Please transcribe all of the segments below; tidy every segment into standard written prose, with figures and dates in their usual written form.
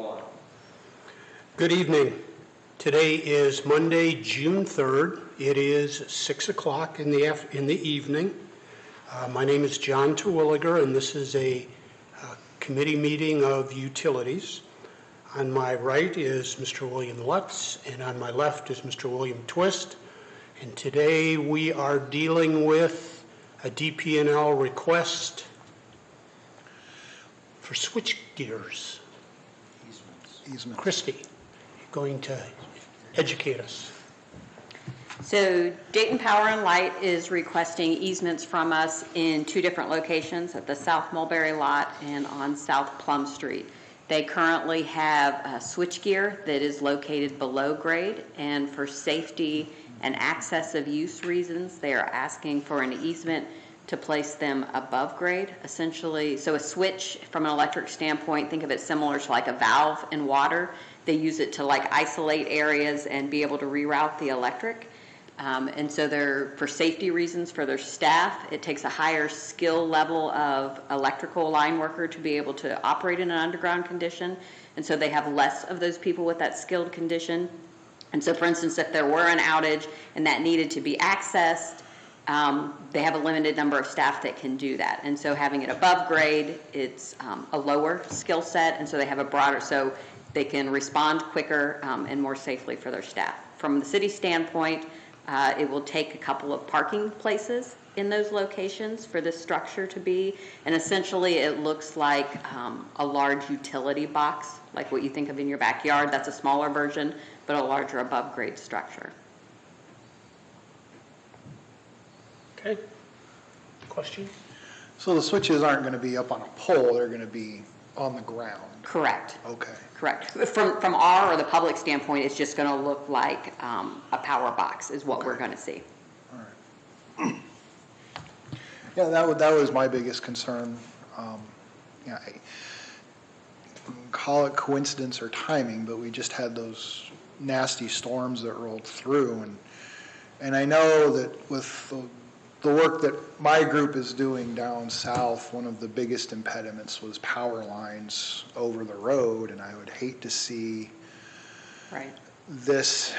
One. Good evening. Today is Monday, June 3rd. It is 6 o'clock in the evening. My name is John Terwilliger, and this is a committee meeting of utilities. On my right is Mr. William Lutz, and on my left is Mr. William Twist. And today we are dealing with a DP&L request for switch gears. Easements. Christie, you're going to educate us. So Dayton Power and Light is requesting easements from us in two different locations, at the South Mulberry Lot and on South Plum Street. They currently have switchgear that is located below grade, and for safety and access of use reasons, they are asking for an easement to place them above grade, essentially. So a switch, from an electric standpoint, think of it similar to like a valve in water. They use it to like isolate areas and be able to reroute the electric. And so they're, for safety reasons for their staff, it takes a higher skill level of electrical line worker to be able to operate in an underground condition. And so they have less of those people with that skilled condition. And so, for instance, if there were an outage and that needed to be accessed, they have a limited number of staff that can do that. And so having it above grade, it's a lower skill set, and so they have a broader, so they can respond quicker and more safely for their staff. From the city standpoint, it will take a couple of parking places in those locations for this structure to be, and essentially it looks like a large utility box, like what you think of in your backyard. That's a smaller version, but a larger above grade structure. Okay. Question? So the switches aren't going to be up on a pole, they're going to be on the ground. Correct. Okay. Correct. From our or the public standpoint, it's just going to look like a power box is what we're going to see. All right. Yeah, that was my biggest concern. Yeah, call it coincidence or timing, but we just had those nasty storms that rolled through, and I know that with the work that my group is doing down south, one of the biggest impediments was power lines over the road, and I would hate to see Right. this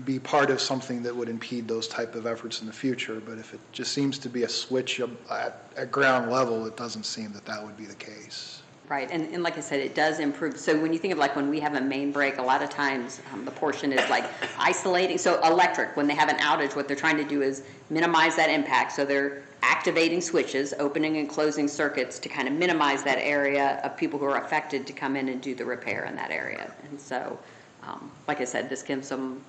be part of something that would impede those type of efforts in the future. But if it just seems to be a switch at ground level, it doesn't seem that would be the case. Right, and like I said, it does improve. So when you think of like when we have a main break, a lot of times the portion is like isolating. So electric, when they have an outage, what they're trying to do is minimize that impact. So they're activating switches, opening and closing circuits to kind of minimize that area of people who are affected to come in and do the repair in that area. And so, like I said, this gives them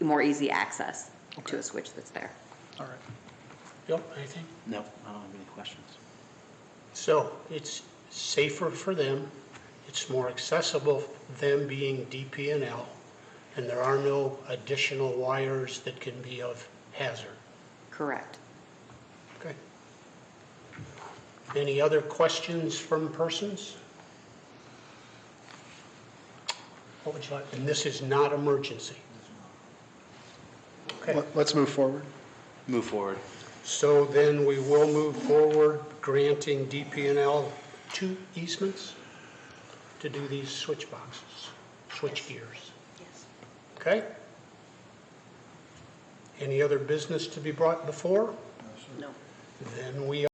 more easy access to a switch that's there. All right. Bill, anything? No, I don't have any questions. So it's safer for them, it's more accessible, them being DP&L, and there are no additional wires that can be of hazard. Correct. Okay. Any other questions from persons? What would you like? And this is not emergency. Okay. Let's move forward. Move forward. So then we will move forward granting DP&L 2 easements to do these switch boxes, switch gears. Yes. Okay? Any other business to be brought before? No. Then we